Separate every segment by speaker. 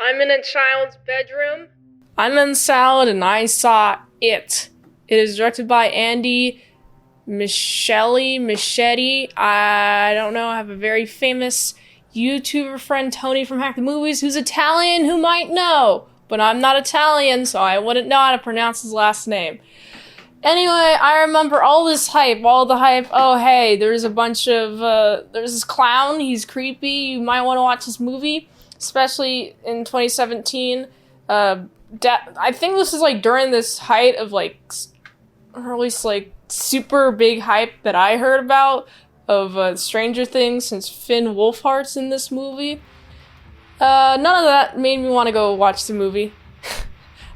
Speaker 1: I'm in a child's bedroom. I'm in salad and I saw it. It is directed by Andy Machete. I don't know. I have a very famous YouTuber friend, Tony from Hack the Movies, who's Italian, who might know. But I'm not Italian, so I wouldn't know how to pronounce his last name. Anyway, I remember all the hype. Oh, hey, there's a bunch of, there's this clown. He's creepy. You might want to watch this movie, especially in 2017. I think this is, like, during this height of, like, or at least, like, super big hype that I heard about of Stranger Things, since Finn Wolfhard's in this movie. None of that made me want to go watch the movie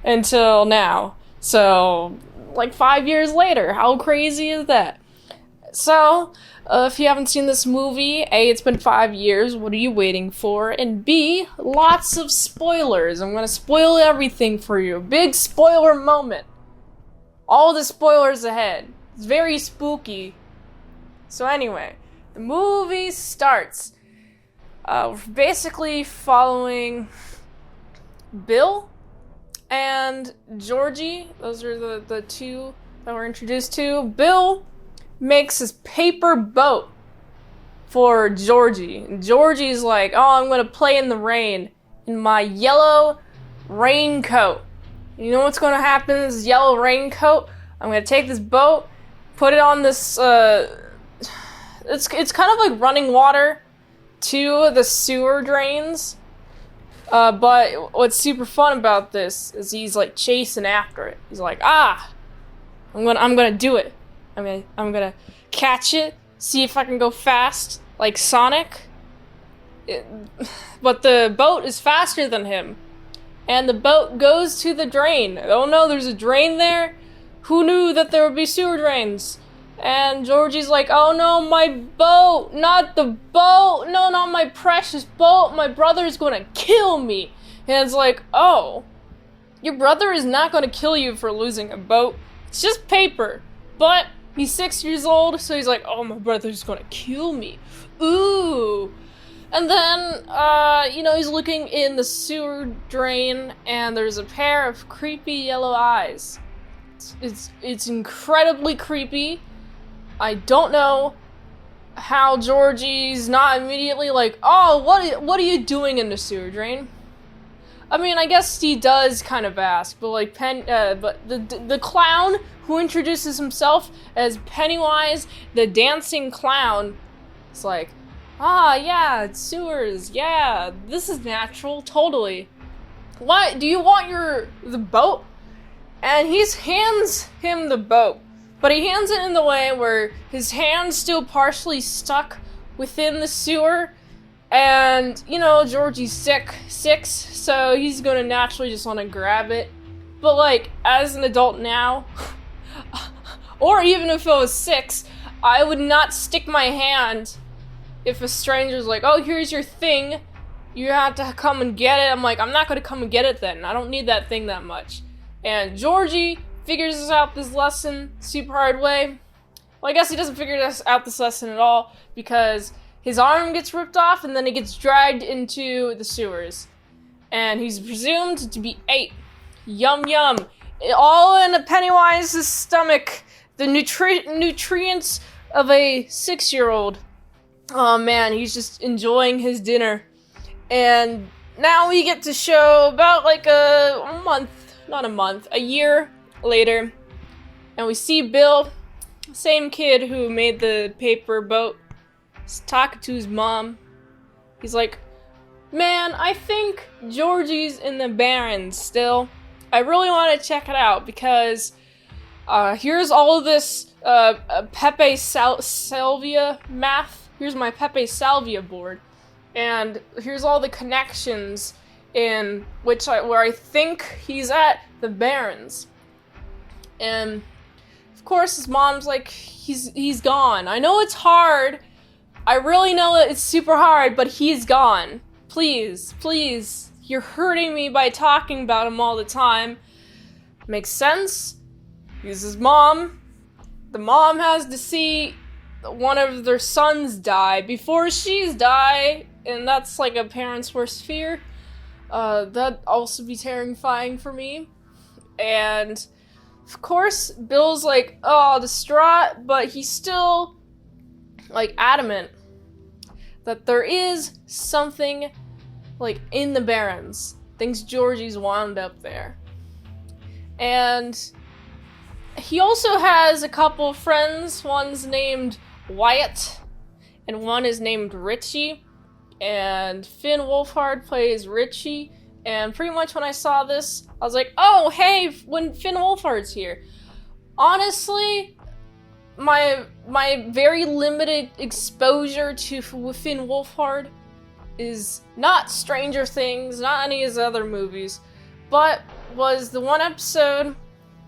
Speaker 1: until now. So, like 5 years later, how crazy is that? So, if you haven't seen this movie, A, it's been 5 years, what are you waiting for? And B, lots of spoilers. I'm gonna spoil everything for you. Big spoiler moment. All the spoilers ahead. It's very spooky. So anyway, the movie starts. We're basically following Bill and Georgie. Those are the two that we're introduced to. Bill makes his paper boat for Georgie. And Georgie's like, oh, I'm gonna play in the rain in my yellow raincoat. You know what's gonna happen in this yellow raincoat? I'm gonna take this boat, put it on this, it's kind of like running water to the sewer drains. But what's super fun about this is he's like chasing after it. He's like, I'm gonna do it. I'm gonna catch it, see if I can go fast like Sonic. But the boat is faster than him. And the boat goes to the drain. Oh no, there's a drain there? Who knew that there would be sewer drains? And Georgie's like, oh no, my boat, not the boat, no, not my precious boat, my brother's gonna kill me. And it's like, oh, your brother is not gonna kill you for losing a boat, it's just paper. But he's 6 years old, so he's like, oh, my brother's gonna kill me, ooh. And then, he's looking in the sewer drain, and there's a pair of creepy yellow eyes. It's incredibly creepy. I don't know how Georgie's not immediately like, oh, what are you doing in the sewer drain? I mean, I guess he does kind of ask, but like but the clown who introduces himself as Pennywise, the dancing clown, is like, yeah, it's sewers, yeah, this is natural, totally. What, do you want the boat? And he hands him the boat. But he hands it in the way where his hand's still partially stuck within the sewer. And, Georgie's 6, so he's gonna naturally just want to grab it. But, like, as an adult now, or even if I was 6, I would not stick my hand if a stranger's like, oh, here's your thing, you have to come and get it. I'm like, I'm not gonna come and get it then. I don't need that thing that much. And Georgie figures out this lesson super hard way. Well, I guess he doesn't figure out this lesson at all, because his arm gets ripped off and then he gets dragged into the sewers. And he's presumed to be 8. Yum yum. All in a Pennywise's stomach. The nutrients of a 6-year-old. Oh man, he's just enjoying his dinner. And now we get to show about like a year later, and we see Bill, same kid who made the paper boat, he's talking to his mom. He's like, man, I think Georgie's in the Barrens still. I really want to check it out, because here's all of this Pepe Salvia math. Here's my Pepe Salvia board, and here's all the connections in where I think he's at the Barrens. And of course his mom's like, he's gone. I know it's hard. I really know that it's super hard, but he's gone. Please, you're hurting me by talking about him all the time. Makes sense. He's his mom. The mom has to see one of their sons die before she's die, and that's like a parent's worst fear. That'd also be terrifying for me. And of course, Bill's like, oh, distraught, but he's still like adamant that there is something like in the Barrens. Thinks Georgie's wound up there. And he also has a couple of friends. One's named Wyatt, and one is named Richie. And Finn Wolfhard plays Richie. And pretty much when I saw this, I was like, oh, hey, when Finn Wolfhard's here. Honestly, my very limited exposure to Finn Wolfhard is not Stranger Things, not any of his other movies, but was the one episode,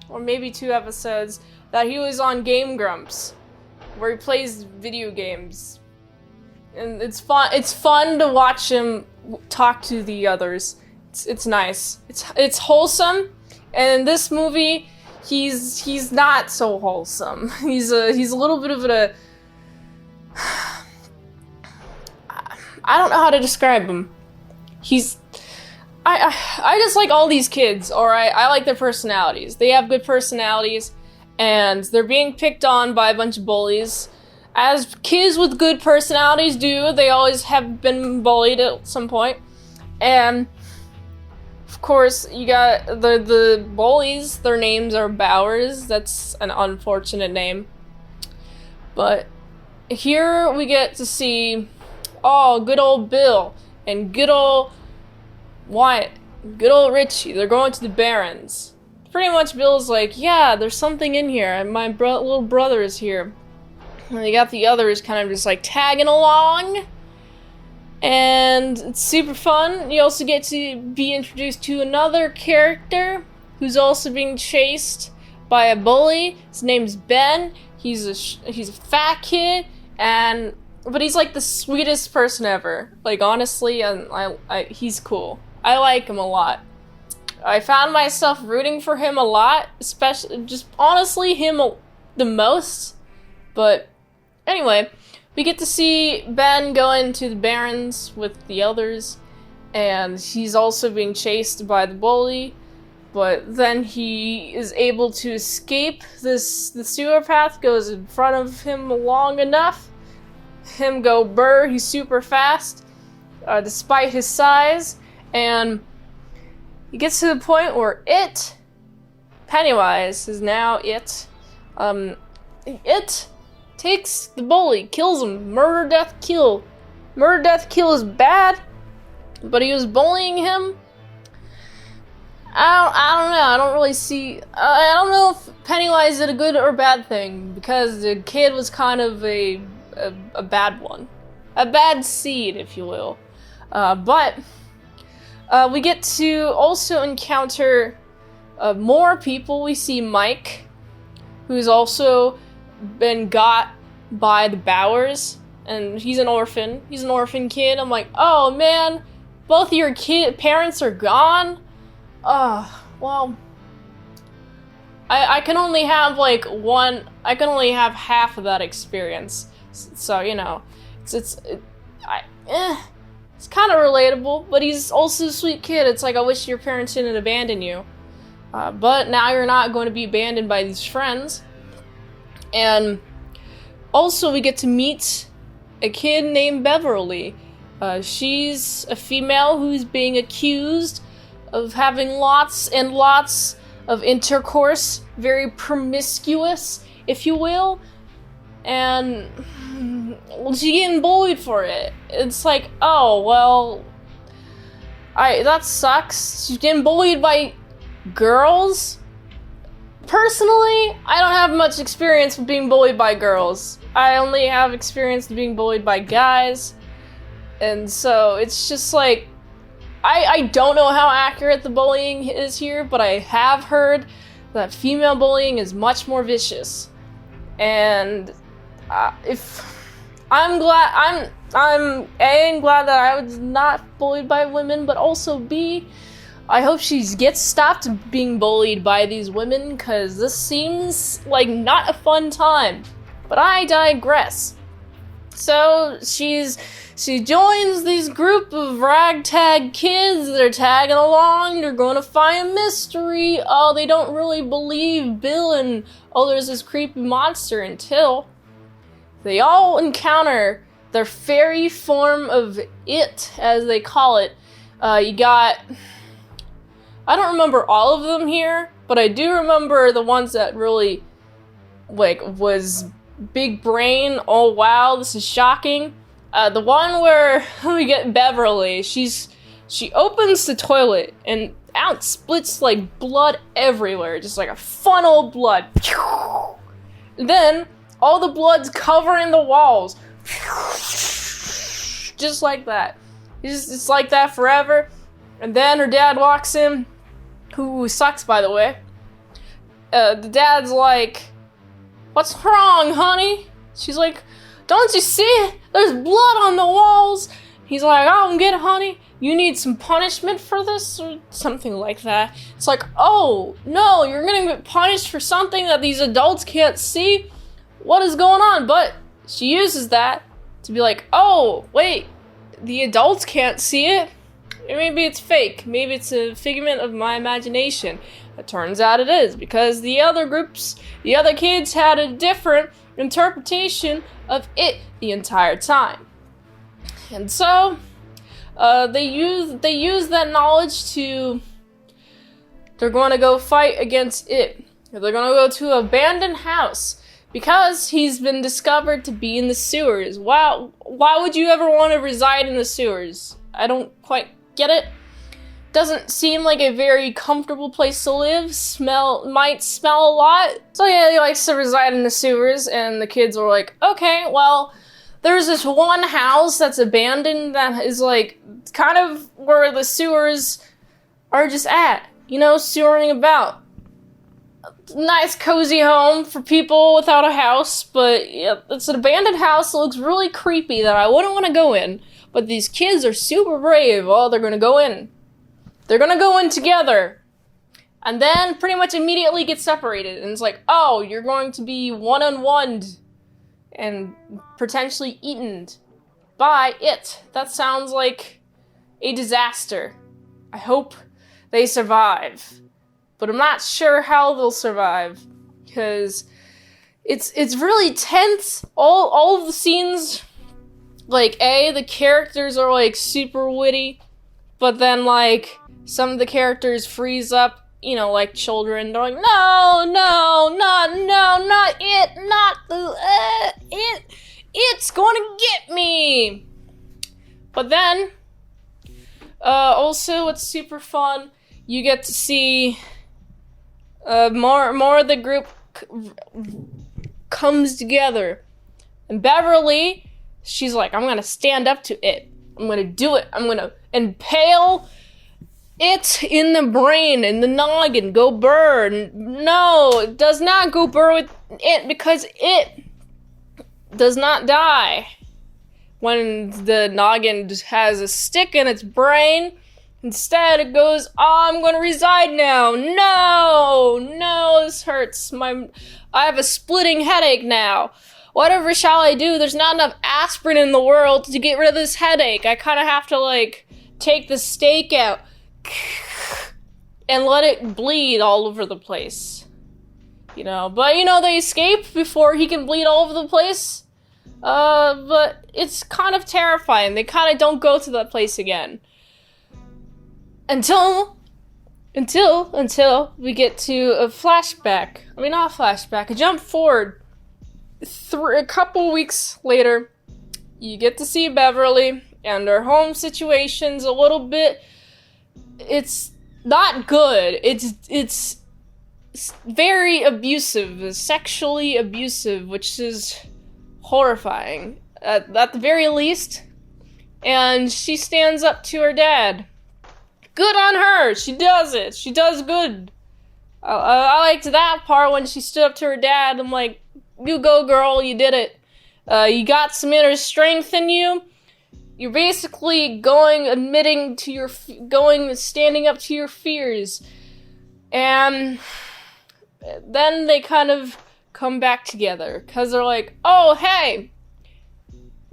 Speaker 1: or maybe 2 episodes, that he was on Game Grumps, where he plays video games. And it's fun to watch him talk to the others. It's nice. It's wholesome. And in this movie, he's not so wholesome. He's a little bit of a I don't know how to describe him. I just like all these kids, alright? I like their personalities. They have good personalities, and they're being picked on by a bunch of bullies. As kids with good personalities do, they always have been bullied at some point. And of course, you got the bullies, their names are Bowers. That's an unfortunate name. But here we get to see, oh, good old Bill and good old Wyatt, good old Richie. They're going to the Barrens. Pretty much Bill's like, yeah, there's something in here. My little brother is here. And you got the others kind of just like tagging along. And it's super fun. You also get to be introduced to another character who's also being chased by a bully. His name's Ben. He's a fat kid, but he's like the sweetest person ever. Like honestly, and he's cool. I like him a lot. I found myself rooting for him a lot, especially just honestly him the most. But anyway, we get to see Ben go into the Barrens with the others, and he's also being chased by the bully, but then he is able to escape. The sewer path goes in front of him long enough. Him go burr, he's super fast, despite his size, and he gets to the point where Pennywise is now it takes the bully, kills him, murder, death, kill. Murder, death, kill is bad, but he was bullying him. I don't know, I don't really see, I don't know if Pennywise did a good or bad thing, because the kid was kind of a bad one. A bad seed, if you will. But we get to also encounter more people. We see Mike, who's also been got by the Bowers, and he's an orphan. He's an orphan kid. I'm like, oh man, both of your parents are gone? Well, I can only have like I can only have half of that experience. So, you know, it's kind of relatable, but he's also a sweet kid. It's like, I wish your parents didn't abandon you. But now you're not going to be abandoned by these friends. And also we get to meet a kid named Beverly. She's a female who's being accused of having lots and lots of intercourse, very promiscuous, if you will. And she's getting bullied for it. It's like, oh, well, that sucks. She's getting bullied by girls. Personally, I don't have much experience with being bullied by girls. I only have experience with being bullied by guys. And so it's just like, I don't know how accurate the bullying is here, but I have heard that female bullying is much more vicious. And I'm glad that I was not bullied by women, but also B, I hope she gets stopped being bullied by these women, because this seems like not a fun time. But I digress. So she joins these group of ragtag kids. They're tagging along. They're going to find a mystery. Oh, they don't really believe Bill and there's this creepy monster until they all encounter the fairy form of it, as they call it. You got, I don't remember all of them here, but I do remember the ones that really, was big brain. Oh wow, this is shocking. The one where we get Beverly, she opens the toilet and out splits blood everywhere, just like a funnel of blood. Then all the blood's covering the walls, just like that. It's like that forever. And then her dad walks in, who sucks, by the way. The dad's like, "What's wrong, honey?" She's like, "Don't you see? There's blood on the walls." He's like, "I don't get it, honey. You need some punishment for this," or something like that. It's like, oh, no, you're gonna get punished for something that these adults can't see? What is going on? But she uses that to be like, oh, wait, the adults can't see it? Maybe it's fake. Maybe it's a figment of my imagination. It turns out it is, because the other kids had a different interpretation of it the entire time. And so, they use that knowledge to, they're going to go fight against it. They're going to go to an abandoned house because he's been discovered to be in the sewers. Wow, why would you ever want to reside in the sewers? I don't quite get it. Doesn't seem like a very comfortable place to live. Might smell a lot. So yeah, he likes to reside in the sewers, and the kids are like, okay, well, there's this one house that's abandoned that is kind of where the sewers are just at, sewering about. Nice cozy home for people without a house, but yeah, it's an abandoned house that looks really creepy that I wouldn't want to go in. But these kids are super brave. Oh, they're gonna go in. They're gonna go in together. And then pretty much immediately get separated. And it's like, oh, you're going to be one-on-one'd and potentially eaten by it. That sounds like a disaster. I hope they survive. But I'm not sure how they'll survive. Because it's really tense. All of the scenes, the characters are super witty. But then some of the characters freeze up, like children. They're like, no, not it, not the, it's gonna get me. But then, also what's super fun, you get to see, more of the group comes together. And Beverly, she's like, I'm gonna stand up to it. I'm gonna do it. I'm gonna impale it in the brain, in the noggin. Go burr. No, it does not go burr with it, because it does not die. When the noggin has a stick in its brain, instead it goes, oh, I'm gonna reside now. No, this hurts. I have a splitting headache now. Whatever shall I do? There's not enough aspirin in the world to get rid of this headache. I kind of have to, take the steak out and let it bleed all over the place. But, they escape before he can bleed all over the place. But it's kind of terrifying. They kind of don't go to that place again. Until we get to a flashback. I mean, not a flashback, a jump forward. A couple weeks later, you get to see Beverly, and her home situation's a little bit, it's not good. It's very abusive, sexually abusive, which is horrifying, at the very least. And she stands up to her dad. Good on her! She does it! She does good! I liked that part when she stood up to her dad. I'm like, you go, girl, you did it. You got some inner strength in you. You're basically standing up to your fears. And then they kind of come back together, because they're like, oh, hey,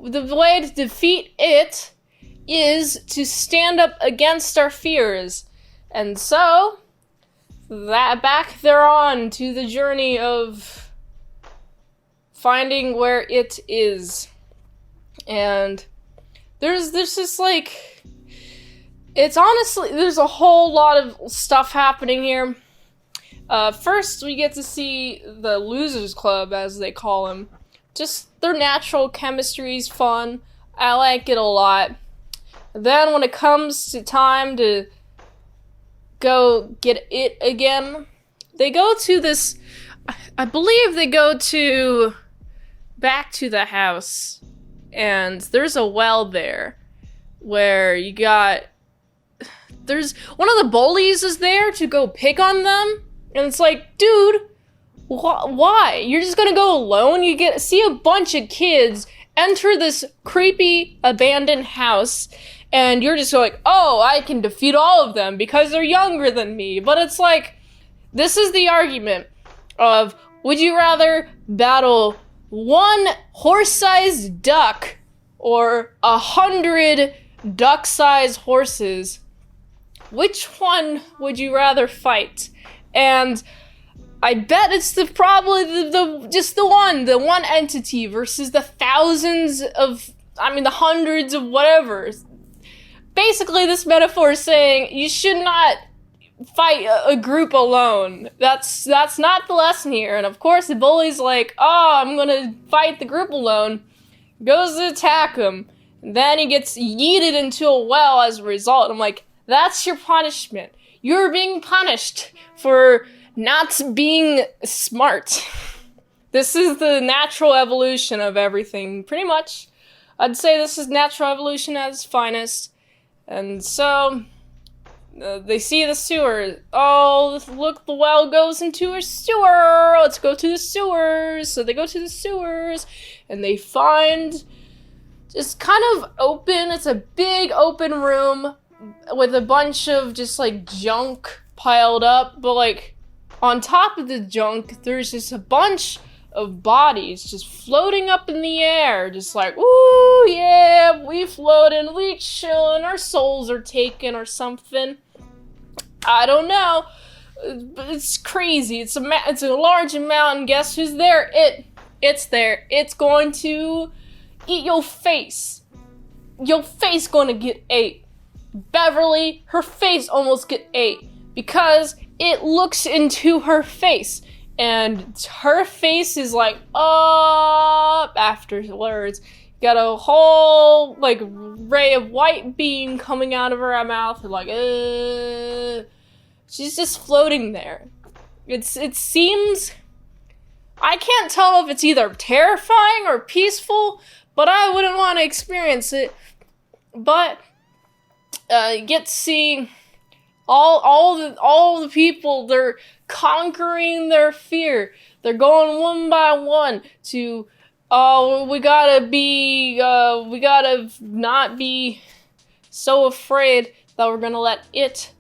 Speaker 1: the way to defeat it is to stand up against our fears. And so, back they're on to the journey of finding where it is. And there's just like, it's honestly, there's a whole lot of stuff happening here. First, we get to see the Losers Club, as they call them. Just their natural chemistry is fun. I like it a lot. Then when it comes to time to go get it again, they go to this, I believe they go to back to the house, and there's a well there where you got, there's one of the bullies is there to go pick on them, and it's like, dude, why? You're just gonna go alone? You see a bunch of kids enter this creepy abandoned house, and you're just like, oh, I can defeat all of them because they're younger than me. But it's like, this is the argument of, would you rather battle one horse-sized duck or 100 duck-sized horses? Which one would you rather fight? And I bet it's probably the one entity versus the thousands of, the hundreds of whatever. Basically, this metaphor is saying you should not fight a group alone. That's not the lesson here. And of course, the bully's like, oh, I'm gonna fight the group alone. Goes to attack him. And then he gets yeeted into a well as a result. I'm like, that's your punishment. You're being punished for not being smart. This is the natural evolution of everything, pretty much. I'd say this is natural evolution at its finest. And so, they see the sewer. Oh, look, the well goes into a sewer. Let's go to the sewers. So they go to the sewers, and they find just kind of open. It's a big open room with a bunch of just like junk piled up. But like, on top of the junk, there's just a bunch of bodies just floating up in the air, just like, ooh, yeah, we floating, we chilling, our souls are taken or something. I don't know, but it's crazy. It's a large amount, and guess who's there? It's there. It's going to eat your face. Your face gonna get ate. Beverly, her face almost get ate because it looks into her face. And her face is like, up afterwards. Got a whole, like, ray of white beam coming out of her mouth. And like, she's just floating there. It seems, I can't tell if it's either terrifying or peaceful, but I wouldn't want to experience it. But, you get to see all the people, they're conquering their fear. They're going one by one to, we gotta not be so afraid that we're gonna let it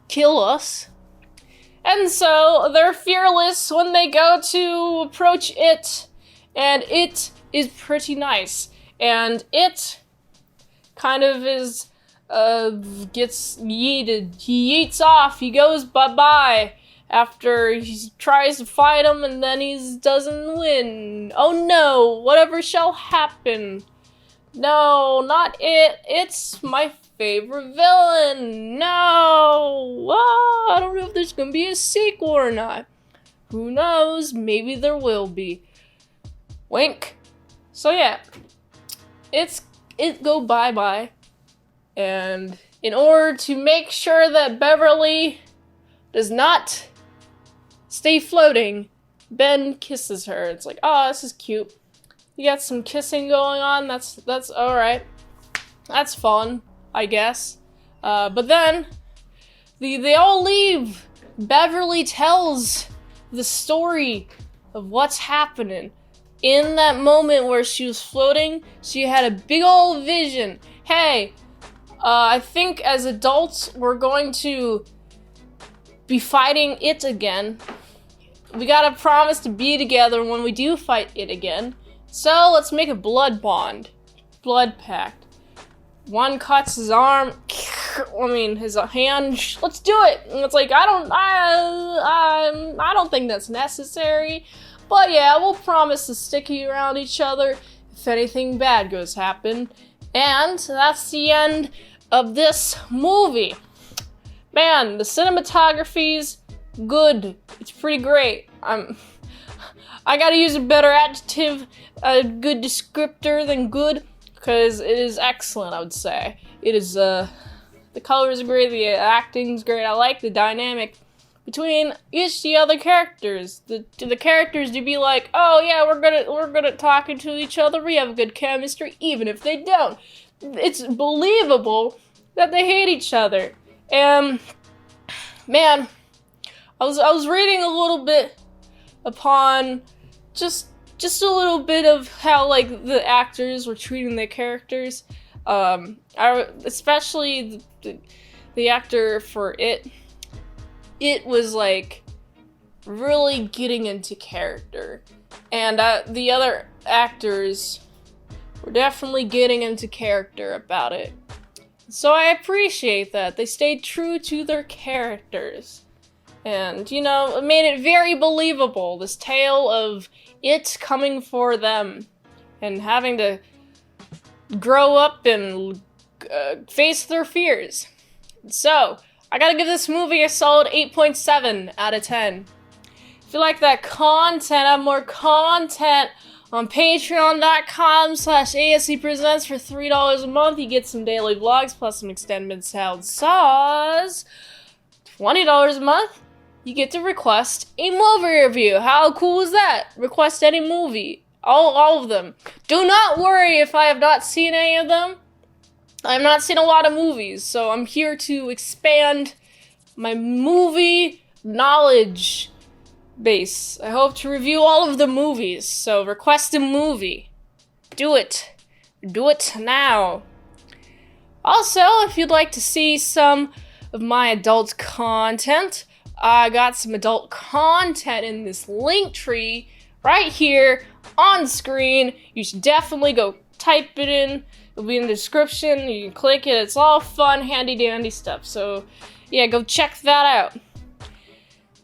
Speaker 1: kill us. And so they're fearless when they go to approach it, and it is pretty nice. And it kind of is, gets yeeted. He yeets off. He goes bye-bye after he tries to fight him, and then he doesn't win. Oh no, whatever shall happen. No, not it. It's my favorite villain. No. I don't know if there's gonna be a sequel or not. Who knows? Maybe there will be. Wink. So yeah, it go bye-bye. And in order to make sure that Beverly does not stay floating, Ben kisses her. It's like, oh, this is cute. You got some kissing going on. That's alright. That's fun, I guess. But then, they all leave. Beverly tells the story of what's happening. In that moment where she was floating, she had a big old vision. Hey, I think as adults, we're going to be fighting it again. We gotta promise to be together when we do fight it again. So let's make a blood bond. Blood pact. One cuts his arm, his hand. Let's do it. And it's like, I don't think that's necessary. But yeah, we'll promise to stick around each other if anything bad goes happen. And that's the end of this movie. Man, the cinematography's good. It's pretty great. I gotta use a better adjective, a good descriptor than good, because it is excellent, I would say. It is, the colors are great, the acting's great. I like the dynamic between each of the other characters. The characters to be like, oh yeah, we're good at talking to each other, we have good chemistry, even if they don't. It's believable that they hate each other. And, man, I was reading a little bit upon just a little bit of how, like, the actors were treating their characters. Especially the actor for It was, like, really getting into character. And the other actors were definitely getting into character about it. So I appreciate that. They stayed true to their characters. And, you know, it made it very believable, this tale of it coming for them and having to grow up and face their fears. So, I gotta give this movie a solid 8.7 out of 10. If you like that content, I have more content on patreon.com/ASEpresents for $3 a month. You get some daily vlogs plus some extended mid-salad sauce. $20 a month. You get to request a movie review. How cool is that? Request any movie. All of them. Do not worry if I have not seen any of them. I have not seen a lot of movies, so I'm here to expand my movie knowledge base. I hope to review all of the movies, so request a movie. Do it. Do it now. Also, if you'd like to see some of my adult content, I got some adult content in this link tree right here on screen. You should definitely go type it in. It'll be in the description. You can click it. It's all fun, handy dandy stuff. So yeah, go check that out.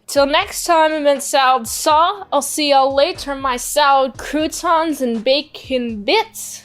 Speaker 1: Till next time, I'm in Salad Saw. I'll see y'all later. My salad croutons and bacon bits.